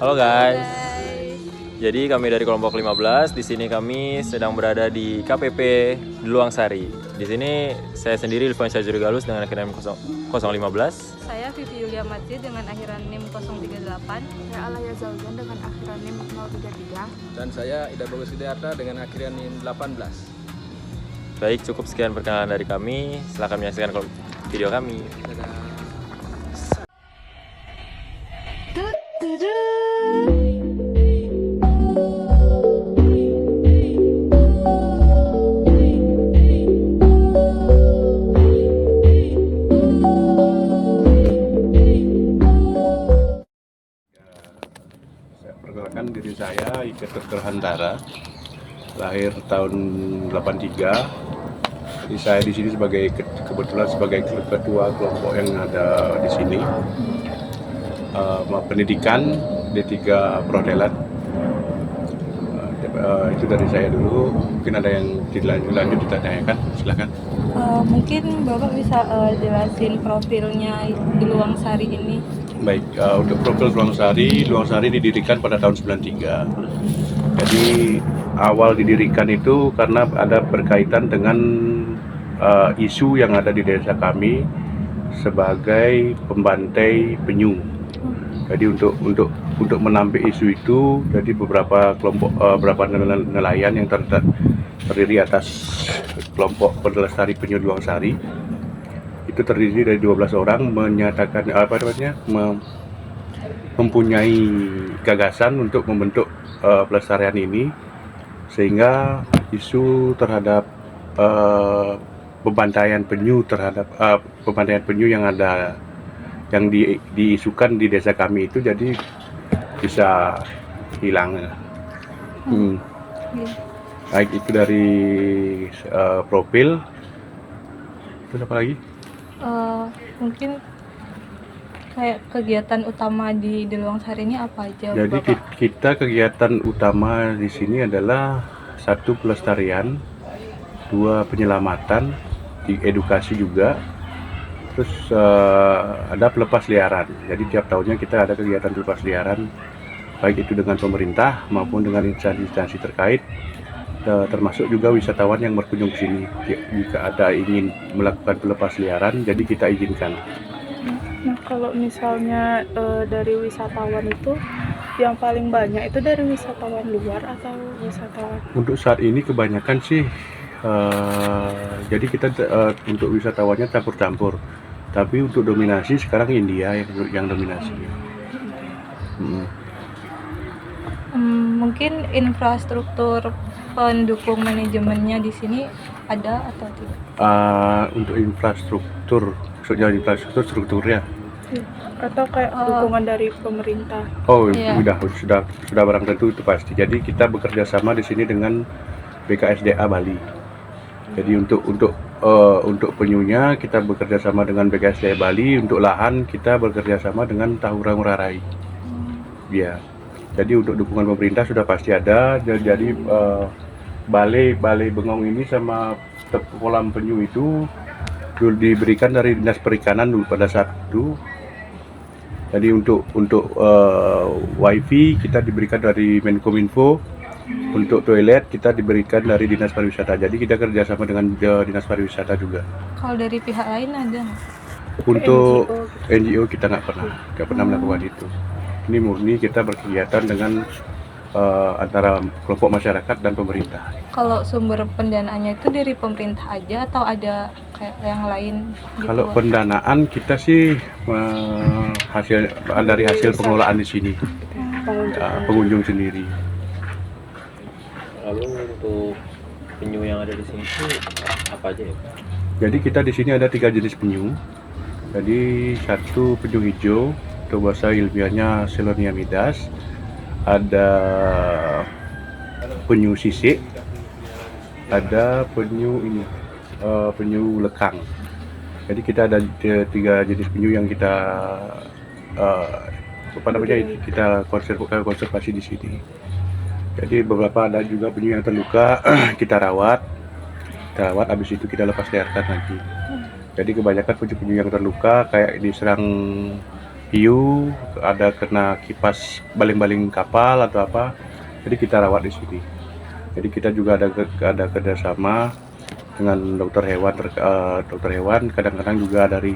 Halo guys. Guys. Jadi kami dari kelompok 15. Di sini kami sedang berada di KPP Deluang Sari. Di sini saya sendiri Ilvan Syajuri Galus dengan akhiran 015. Saya Vivi Yulia Matri dengan akhiran NIM 038. Saya Alaya Zaujan dengan akhiran NIM 033. Dan saya Ida Bagus Widiarta dengan akhiran NIM 18. Baik, cukup sekian perkenalan dari kami. Silakan menyaksikan video kami. Dadah. Perkenalkan diri saya Ike Terhantara, lahir tahun 83. Jadi saya di sini kebetulan sebagai ketua kelompok yang ada di sini. Pendidikan D3 Prodelat. Itu dari saya dulu. Mungkin ada yang lanjut ditanyakan, silakan. Mungkin Bapak bisa jelasin profilnya Deluang Sari ini. Baik, untuk profil Deluang Sari didirikan pada tahun 93. Jadi awal didirikan itu karena ada berkaitan dengan isu yang ada di desa kami sebagai pembantai penyu. Jadi untuk menampik isu itu, jadi beberapa nelayan yang terdiri atas kelompok pelestari penyu Deluang Sari itu terdiri dari 12 orang menyatakan mempunyai gagasan untuk membentuk pelestarian ini, sehingga isu terhadap pembantaian penyu yang diisukan di desa kami itu jadi bisa hilang. Baik, itu dari profil. Terus apa lagi? Mungkin kayak kegiatan utama di Deluang Sari ini apa aja, Jadi Bapak? kita kegiatan utama di sini adalah 1 pelestarian, 2 penyelamatan, edukasi juga, terus ada pelepas liaran. Jadi tiap tahunnya kita ada kegiatan pelepas liaran, baik itu dengan pemerintah maupun dengan instansi-instansi terkait, termasuk juga wisatawan yang berkunjung ke sini. Jika ada ingin melakukan pelepas liaran, jadi kita izinkan. Nah, kalau misalnya dari wisatawan itu yang paling banyak itu dari wisatawan luar atau wisatawan? Untuk saat ini kebanyakan sih, jadi kita untuk wisatawannya campur-campur. Tapi untuk dominasi sekarang India yang dominasi. Mungkin infrastruktur pendukung manajemennya di sini ada atau tidak? Untuk infrastruktur, maksudnya infrastruktur strukturnya. Atau kayak dukungan dari pemerintah? Oh, Iya. sudah barang tentu itu pasti. Jadi kita bekerja sama di sini dengan BKSDA Bali. Jadi untuk penyunya kita bekerja sama dengan BKSDA Bali, untuk lahan kita bekerja sama dengan Tahura Ngurah Rai. Ya. Jadi untuk dukungan pemerintah sudah pasti ada. Jadi balai bengong ini sama kolam penyu itu dulu diberikan dari Dinas Perikanan dulu pada saat itu. Jadi untuk wifi kita diberikan dari Menkominfo. Untuk toilet kita diberikan dari Dinas Pariwisata. Jadi kita kerjasama dengan Dinas Pariwisata juga. Kalau dari pihak lain ada nggak? Untuk NGO kita nggak pernah melakukan itu. Ini murni kita berkegiatan dengan antara kelompok masyarakat dan pemerintah. Kalau sumber pendanaannya itu dari pemerintah aja atau ada kayak yang lain gitu? Kalau pendanaan kita sih dari hasil pengelolaan di sini, pengunjung sendiri. Lalu untuk penyu yang ada di sini itu apa aja ya? Jadi kita di sini ada 3 jenis penyu. Jadi 1 penyu hijau, atau bahasa ilmiahnya Selonia midas. Ada penyu sisik, ada penyu penyu lekang. Jadi kita ada 3 jenis penyu yang kita kita konservasi di sini. Jadi beberapa ada juga penyu yang terluka kita rawat, habis itu kita lepas liarkan lagi. Jadi kebanyakan penyu-penyu yang terluka kayak diserang hiu, ada kena kipas baling-baling kapal atau apa, jadi kita rawat di sini. Jadi kita juga ada kerjasama dengan dokter hewan, kadang-kadang juga dari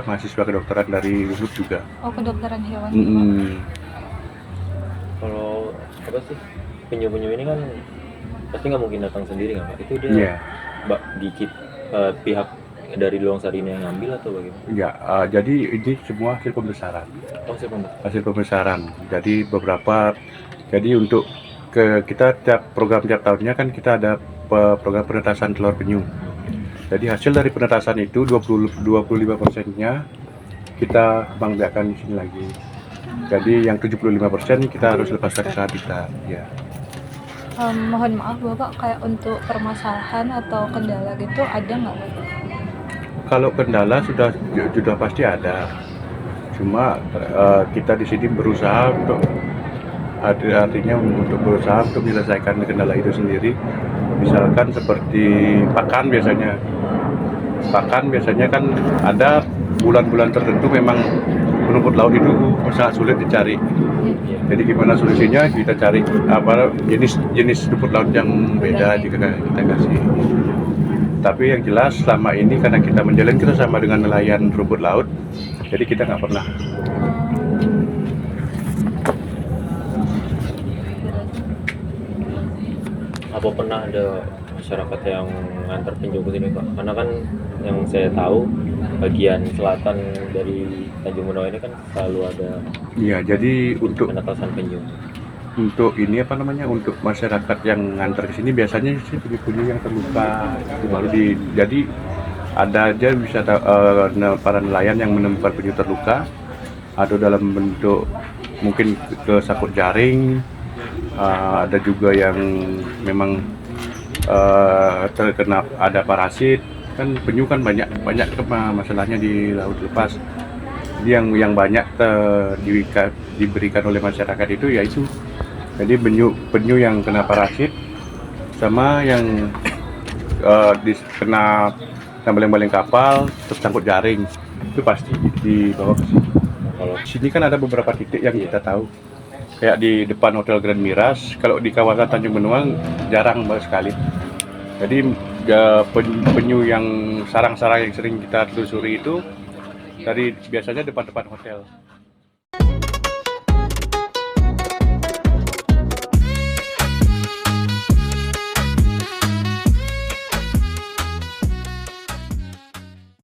mahasiswa kedokteran dari UNUP juga. Oh, kedokteran hewan. Kalau apa sih penyu-penyu ini kan pasti nggak mungkin datang sendiri nggak Pak? Itu dia Iya. Mbak pihak dari Luangsari ini yang ngambil atau bagaimana? Ya, jadi ini semua hasil pembesaran. Oh, saya paham. Hasil pembesaran. Jadi untuk kita program tiap tahunnya kan kita ada program penetasan telur penyu. Jadi hasil dari penetasan itu 25%-nya kita kembangbiakkan di sini lagi. Jadi yang 75% kita harus lepaskan ke habitat. Ya. Mohon maaf Bapak, kayak untuk permasalahan atau kendala gitu ada nggak Bapak? Kalau kendala sudah pasti ada. Cuma kita di sini berusaha untuk berusaha untuk menyelesaikan kendala itu sendiri. Misalkan seperti pakan biasanya kan ada bulan-bulan tertentu memang rumput laut itu sangat sulit dicari. Jadi gimana solusinya, kita cari jenis rumput laut yang beda kita kasih. Tapi yang jelas selama ini karena kita menjalin kerjasama dengan nelayan rumput laut, jadi kita nggak pernah. Apa pernah ada masyarakat yang ngantar penyu ke sini Pak? Karena kan yang saya tahu bagian selatan dari Tanjung Benoa ini kan selalu ada Iya, jadi untuk penetasan penyu. Untuk masyarakat yang ngantar ke sini biasanya sih penyu-penyu yang terluka itu baru jadi ada aja para nelayan yang menemukan penyu terluka atau dalam bentuk mungkin ke sakut jaring, ada juga yang memang terkena ada parasit. Kan penyu kan banyak masalahnya di laut lepas. Jadi yang banyak diberikan oleh masyarakat itu yaitu jadi penyu yang kena parasit sama yang kena baling-baling kapal tersangkut jaring, itu pasti dibawa ke sini. Kalau di sini kan ada beberapa titik yang kita tahu, kayak di depan Hotel Grand Miras. Kalau di kawasan Tanjung Benoa jarang sekali. Jadi penyu yang sarang-sarang yang sering kita telusuri itu dari biasanya depan-depan hotel.